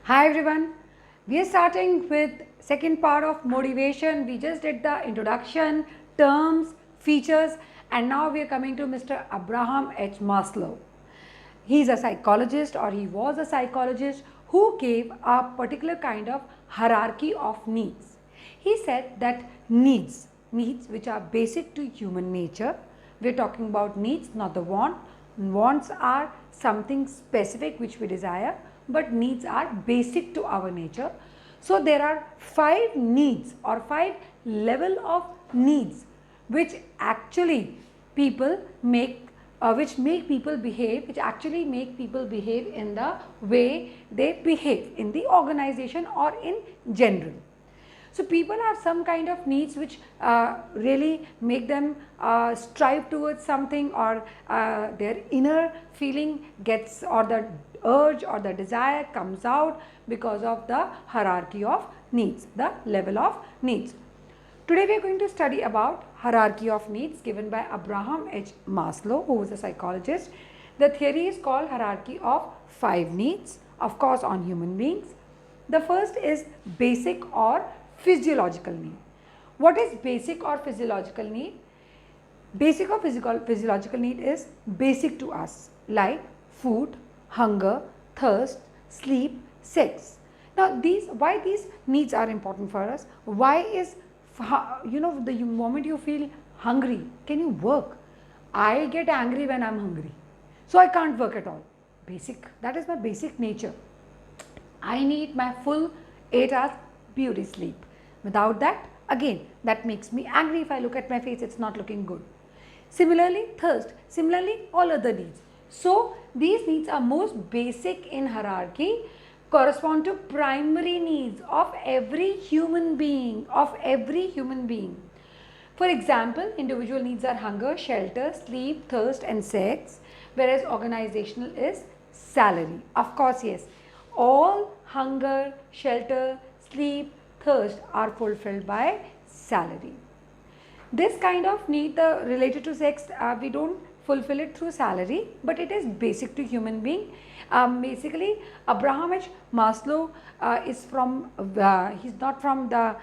Hi everyone, we are starting with second part of motivation. We just did the introduction, terms, features, and now we are coming to Mr. Abraham H. Maslow. He is a psychologist, or he was a psychologist, who gave a particular kind of hierarchy of needs. He said that needs which are basic to human nature. We are talking about needs, not the want. Wants are something specific which we desire, but needs are basic to our nature. So there are 5 needs or 5 level of needs which actually people make which actually make people behave in the way they behave in the organization or in general. So people have some kind of needs which really make them strive towards something, or their inner feeling gets, or the urge or the desire comes out because of the hierarchy of needs, the level of needs. Today we are going to study about hierarchy of needs given by Abraham H. Maslow, who is a psychologist. The theory is called hierarchy of 5 needs, of course on human beings. The first is basic or physiological need. What is basic or physiological need? Basic or physiological need is basic to us, like food, hunger, thirst, sleep, sex. Now why these needs are important for us? Why is, the moment you feel hungry, can you work? I get angry when I am hungry, so I can't work at all. Basic, that is my basic nature. I need my full 8 hours beauty sleep. Without that, again, that makes me angry. If I look at my face, it's not looking good. Similarly, thirst. Similarly, all other needs. So these needs are most basic in hierarchy, correspond to primary needs of every human being. For example, individual needs are hunger, shelter, sleep, thirst and sex, whereas organizational is salary. Of course, yes, all hunger, shelter, sleep, thirst are fulfilled by salary. This kind of need related to sex, we don't fulfill it through salary, but it is basic to human being. Basically, Abraham H. Maslow is from, he's not from the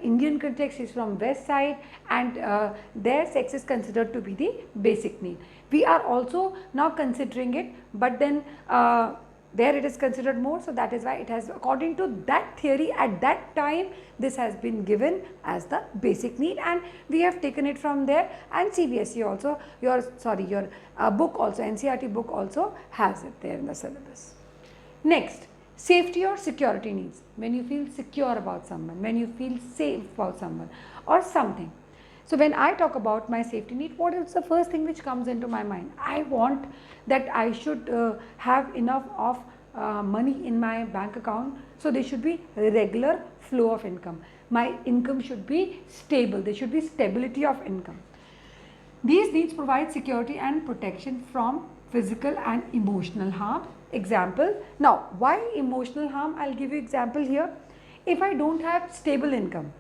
Indian context, he's from West side, and their sex is considered to be the basic need. We are also now considering it, but then there it is considered more, so that is why it has, according to that theory at that time, this has been given as the basic need, and we have taken it from there. And CBSE also, your book also, NCERT book also has it there in the syllabus. Next, safety or security needs. When you feel secure about someone, when you feel safe about someone or something. So when I talk about my safety need, what is the first thing which comes into my mind? I want that I should have enough of money in my bank account, so there should be regular flow of income. My income should be stable, there should be stability of income. These needs provide security and protection from physical and emotional harm. Example, now why emotional harm? I'll give you example here. If I don't have stable income,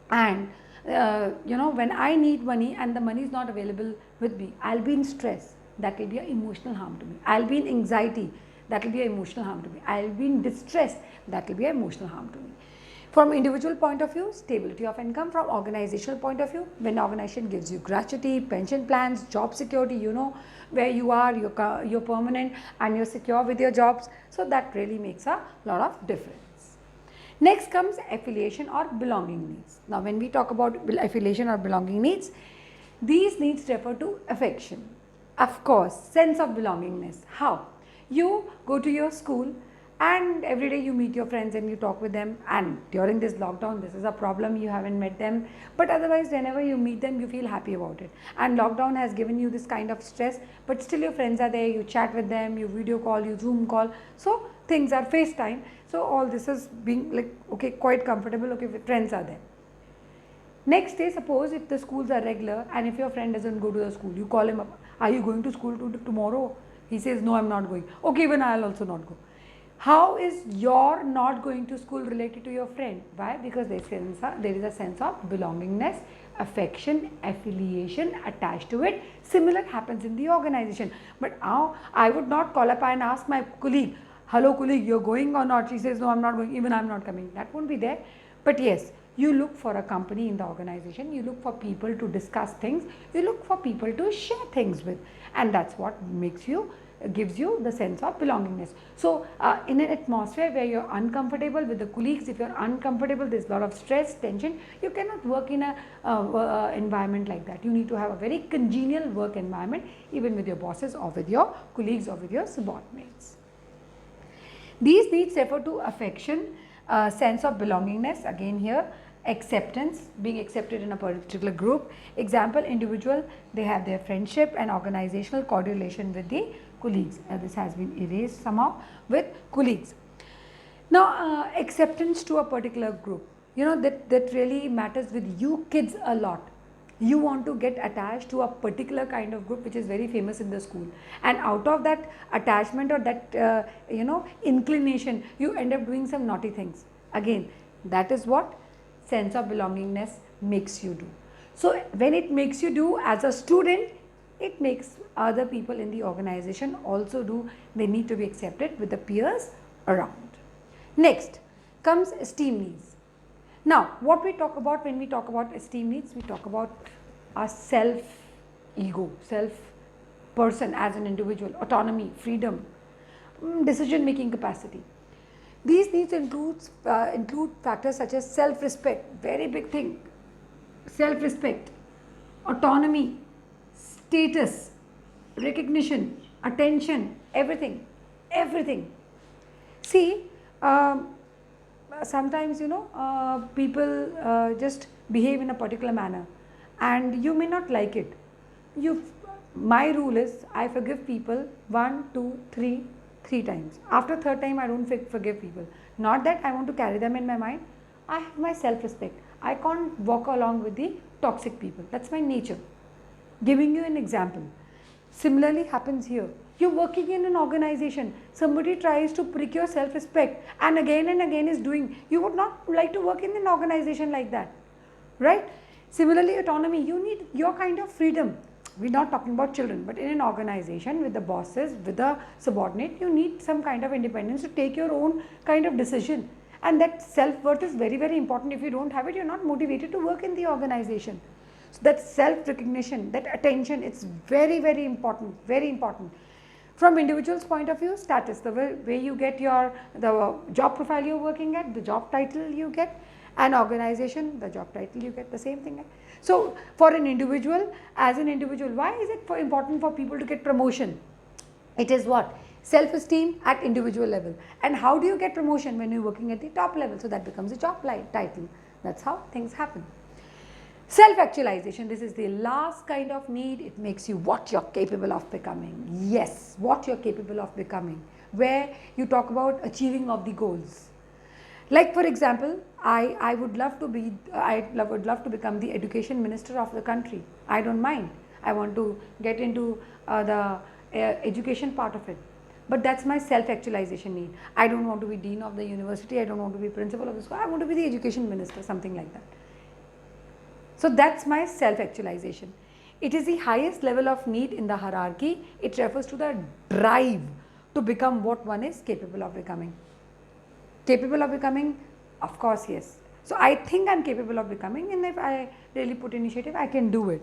and when I need money and the money is not available with me, I'll be in stress. That will be an emotional harm to me. I'll be in anxiety. That will be an emotional harm to me. I'll be in distress. That will be an emotional harm to me. From individual point of view, stability of income. From organizational point of view, when organization gives you gratuity, pension plans, job security, you know where you are, you're permanent and you're secure with your jobs. So that really makes a lot of difference. Next comes affiliation or belonging needs. Now when we talk about affiliation or belonging needs, these needs refer to affection. Of course, sense of belongingness. How? You go to your school and every day you meet your friends and you talk with them, and during this lockdown this is a problem, you haven't met them, but otherwise whenever you meet them you feel happy about it. And lockdown has given you this kind of stress, but still your friends are there, you chat with them, you video call, you Zoom call, so things are FaceTime. So all this is being like, okay, quite comfortable, okay, friends are there. Next day, suppose if the schools are regular and if your friend doesn't go to the school, you call him up, are you going to school tomorrow? He says, no, I'm not going. Okay, even I'll also not go. How is your not going to school related to your friend? Why? Because there is a sense of belongingness, affection, affiliation attached to it. Similar happens in the organization. But now I would not call up and ask my colleague, hello colleague, you're going or not? She says, no, I'm not going, even I'm not coming. That won't be there. But yes, you look for a company in the organization, you look for people to discuss things, you look for people to share things with, and that's what gives you the sense of belongingness. So in an atmosphere where you're uncomfortable with the colleagues, if you're uncomfortable, there's a lot of stress, tension, you cannot work in a environment like that. You need to have a very congenial work environment, even with your bosses or with your colleagues or with your subordinates. These needs refer to affection, sense of belongingness, again here, acceptance, being accepted in a particular group. Example, individual, they have their friendship and organizational correlation with the colleagues. This has been erased somehow with colleagues. Now, acceptance to a particular group, that really matters with you kids a lot. You want to get attached to a particular kind of group which is very famous in the school, and out of that attachment or that inclination, you end up doing some naughty things. Again, that is what sense of belongingness makes you do. So when it makes you do as a student, it makes other people in the organization also do. They need to be accepted with the peers around. Next comes esteem needs. Now, what we talk about when we talk about esteem needs, we talk about our self-ego, self-person as an individual, autonomy, freedom, decision-making capacity. These needs include factors such as self-respect, very big thing, self-respect, autonomy, status, recognition, attention, everything. See, sometimes people just behave in a particular manner and you may not like it. My rule is I forgive people 1, 2, 3 times. After third time I don't forgive people. Not that I want to carry them in my mind. I have my self-respect. I can't walk along with the toxic people. That's my nature. Giving you an example. Similarly happens here. You're working in an organization. Somebody tries to prick your self-respect and again is doing. You would not like to work in an organization like that. Right? Similarly, autonomy. You need your kind of freedom. We're not talking about children, but in an organization with the bosses, with the subordinate, you need some kind of independence to take your own kind of decision. And that self-worth is very, very important. If you don't have it, you're not motivated to work in the organization. So that self-recognition, that attention, it's very, very important, very important. From individual's point of view, status, the way you get the job profile you're working at, the job title you get, and organization, the job title you get, the same thing. So for an individual, as an individual, why is it important for people to get promotion? It is what? Self-esteem at individual level. And how do you get promotion? When you're working at the top level. So that becomes a job title. That's how things happen. Self-actualization, this is the last kind of need. It makes you what you're capable of becoming. Yes, what you're capable of becoming. Where you talk about achieving of the goals. Like for example, I would love to become the education minister of the country. I don't mind. I want to get into the education part of it. But that's my self-actualization need. I don't want to be dean of the university. I don't want to be principal of the school. I want to be the education minister, something like that. So that's my self-actualization. It is the highest level of need in the hierarchy. It refers to the drive to become what one is capable of becoming. Capable of becoming? Of course, yes. So I think I'm capable of becoming, and if I really put initiative, I can do it.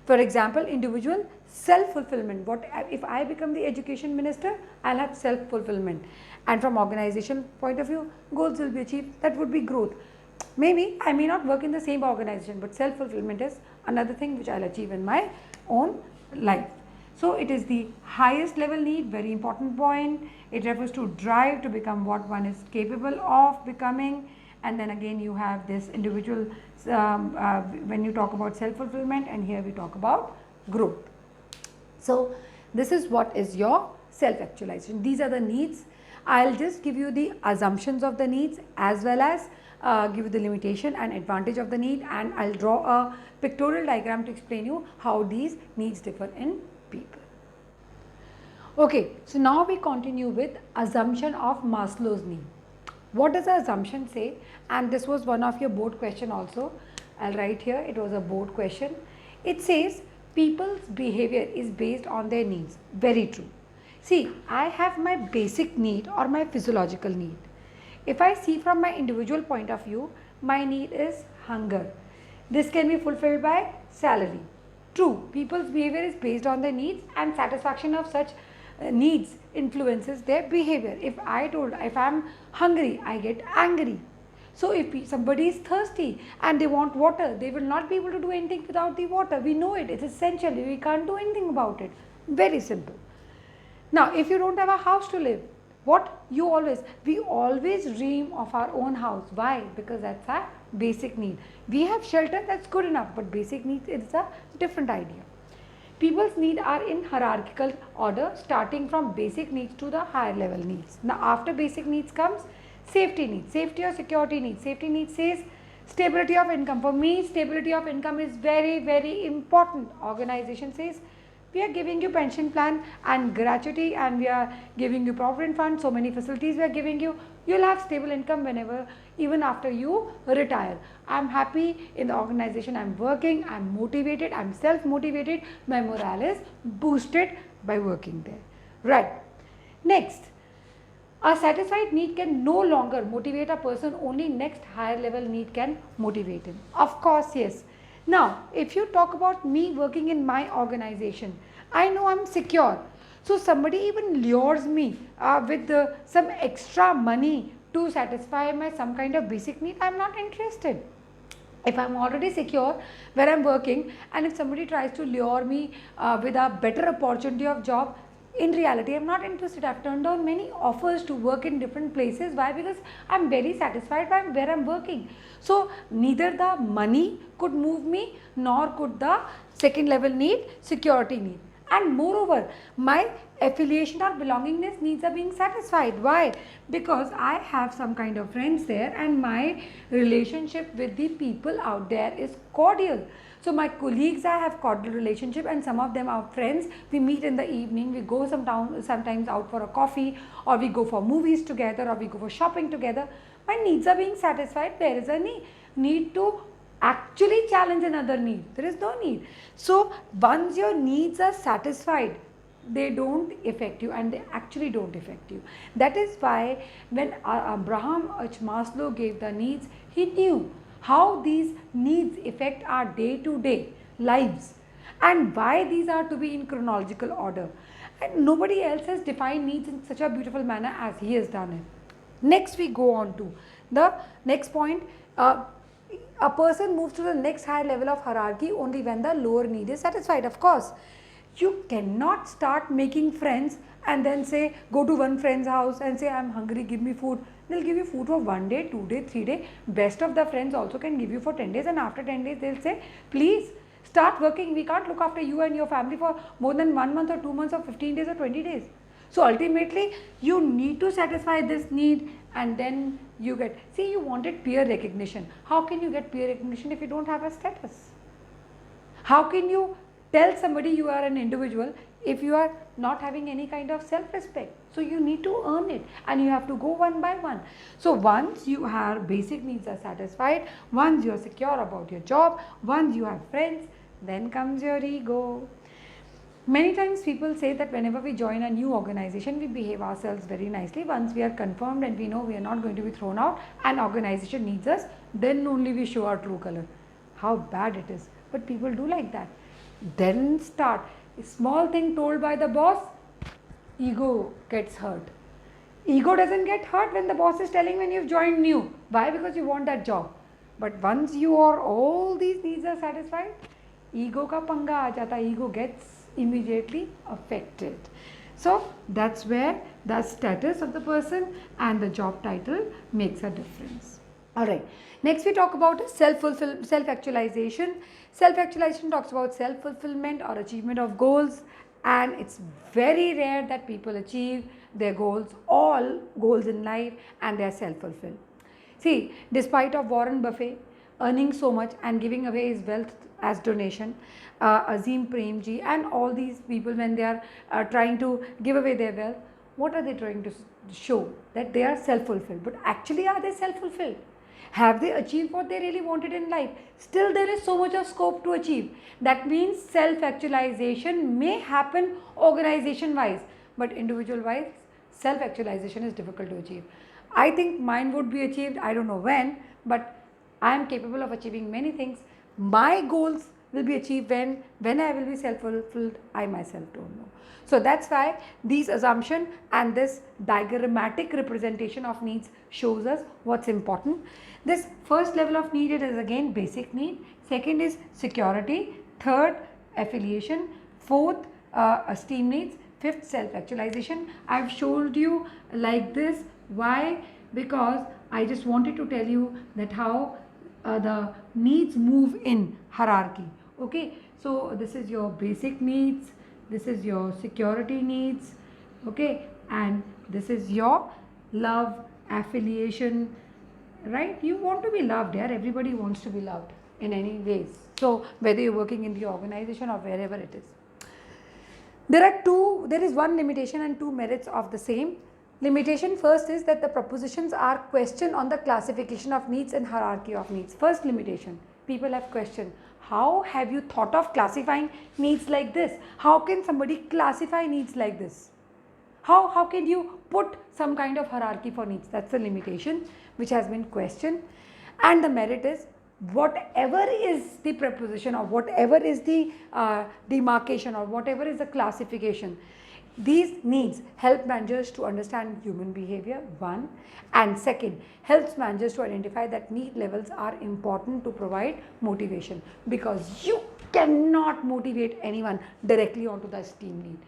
For example, individual self-fulfillment. What if I become the education minister? I'll have self-fulfillment. And from organization point of view, goals will be achieved. That would be growth. Maybe I may not work in the same organization, but self-fulfillment is another thing which I'll achieve in my own life. So it is the highest level need, very important point. It refers to drive to become what one is capable of becoming. And then again you have this individual when you talk about self-fulfillment, and here we talk about growth. So this is what is your self-actualization. These are the needs. I'll just give you the assumptions of the needs as well as give you the limitation and advantage of the need, and I'll draw a pictorial diagram to explain you how these needs differ in people. Okay, so now we continue with assumption of Maslow's need. What does the assumption say? And this was one of your board question also. I'll write here, it was a board question. It says people's behavior is based on their needs. Very true. See, I have my basic need or my physiological need. If I see from my individual point of view, my need is hunger. This can be fulfilled by salary. True, people's behavior is based on their needs, and satisfaction of such needs influences their behavior. If I'm hungry, I get angry. So if somebody is thirsty and they want water, they will not be able to do anything without the water. We know it. It's essential. We can't do anything about it. Very simple. Now, if you don't have a house to live, we always dream of our own house. Why? Because that's our basic need. We have shelter, that's good enough, but basic needs is a different idea. People's needs are in hierarchical order, starting from basic needs to the higher level needs. Now, after basic needs comes safety needs, safety or security needs. Safety needs says stability of income. For me, stability of income is very, very important. Organization says we are giving you pension plan and gratuity, and we are giving you provident fund, so many facilities we are giving you. You'll have stable income whenever, even after you retire. I'm happy in the organization I'm working, I'm motivated, I'm self-motivated, my morale is boosted by working there. Right. Next, a satisfied need can no longer motivate a person, only next higher level need can motivate him. Of course, yes. Now, if you talk about me working in my organization, I know I'm secure. So, somebody even lures me with some extra money to satisfy my some kind of basic need. I'm not interested. If I'm already secure where I'm working, and if somebody tries to lure me with a better opportunity of job, in reality, I'm not interested. I've turned down many offers to work in different places. Why? Because I'm very satisfied by where I'm working. So, neither the money could move me, nor could the second level need, security need. And moreover, my affiliation or belongingness needs are being satisfied. Why? Because I have some kind of friends there, and my relationship with the people out there is cordial. So my colleagues, I have cordial relationship, and some of them are friends. We meet in the evening, we go sometimes out for a coffee, or we go for movies together, or we go for shopping together. My needs are being satisfied. There is a need to actually challenge another need. There is no need. So once your needs are satisfied, they don't affect you, and they actually don't affect you. That is why when Abraham H Maslow gave the needs, he knew how these needs affect our day-to-day lives and why these are to be in chronological order. And nobody else has defined needs in such a beautiful manner as he has done it. Next, we go on to the next point. A person moves to the next higher level of hierarchy only when the lower need is satisfied. Of course, you cannot start making friends and then say, go to one friend's house and say, I'm hungry, give me food. They'll give you food for 1 day, 2 days, 3 days. Best of the friends also can give you for 10 days, and after 10 days they'll say, please start working. We can't look after you and your family for more than 1 month or 2 months or 15 days or 20 days. So ultimately, you need to satisfy this need, and then you get, see, you wanted peer recognition. How can you get peer recognition if you don't have a status? How can you tell somebody you are an individual if you are not having any kind of self-respect? So you need to earn it, and you have to go one by one. So once your basic needs are satisfied, once you are secure about your job, once you have friends, then comes your ego. Many times people say that whenever we join a new organization, we behave ourselves very nicely. Once we are confirmed and we know we are not going to be thrown out, and organization needs us, then only we show our true color. How bad it is. But people do like that. Then start. A small thing told by the boss, ego gets hurt. Ego doesn't get hurt when the boss is telling when you've joined new. Why? Because you want that job. But once all these needs are satisfied, ego ka panga aa jata, ego gets immediately affected. So that's where the status of the person and the job title makes a difference. Alright, next we talk about self-actualization. Self-actualization talks about self-fulfillment or achievement of goals, and it's very rare that people achieve their goals, all goals in life, and they are self-fulfilled. See, despite of Warren Buffett earning so much and giving away his wealth as donation, Azim Premji and all these people, when they are trying to give away their wealth, what are they trying to show? That they are self-fulfilled. But actually, are they self-fulfilled? Have they achieved what they really wanted in life? Still, there is so much of scope to achieve. That means self-actualization may happen organization-wise, but individual wise, self-actualization is difficult to achieve. I think mine would be achieved, I don't know when, but I am capable of achieving many things. My goals will be achieved when I will be self-fulfilled, I myself don't know. So that's why these assumption and this diagrammatic representation of needs shows us what's important. This first level of need is again basic need, second is security, third affiliation, fourth esteem needs, fifth self-actualization. I've showed you like this. Why? Because I just wanted to tell you that how the needs move in hierarchy. Okay, so this is your basic needs, this is your security needs, okay, and this is your love, affiliation, right? You want to be loved, yeah, everybody wants to be loved in any ways. So whether you're working in the organization or wherever it is, there is one limitation and two merits of the same. Limitation first is that the propositions are questioned on the classification of needs and hierarchy of needs. First limitation, people have questioned, how have you thought of classifying needs like this? How can somebody classify needs like this? How can you put some kind of hierarchy for needs? That's the limitation which has been questioned. And the merit is, whatever is the proposition or whatever is the demarcation or whatever is the classification, these needs help managers to understand human behavior, one, and second, helps managers to identify that need levels are important to provide motivation, because you cannot motivate anyone directly onto the esteem need.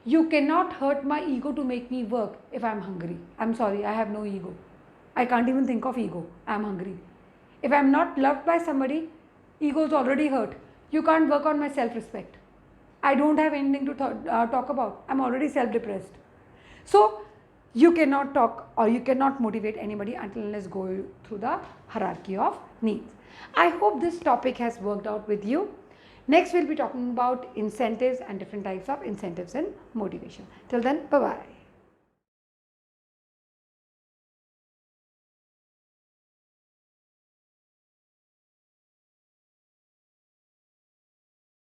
You cannot hurt my ego to make me work if I am hungry. I am sorry, I have no ego. I can't even think of ego. I am hungry. If I am not loved by somebody, ego is already hurt. You can't work on my self-respect. I don't have anything to talk about. I'm already self-depressed. So you cannot talk or you cannot motivate anybody until unless go through the hierarchy of needs. I hope this topic has worked out with you. Next we'll be talking about incentives and different types of incentives and motivation. Till then, bye-bye.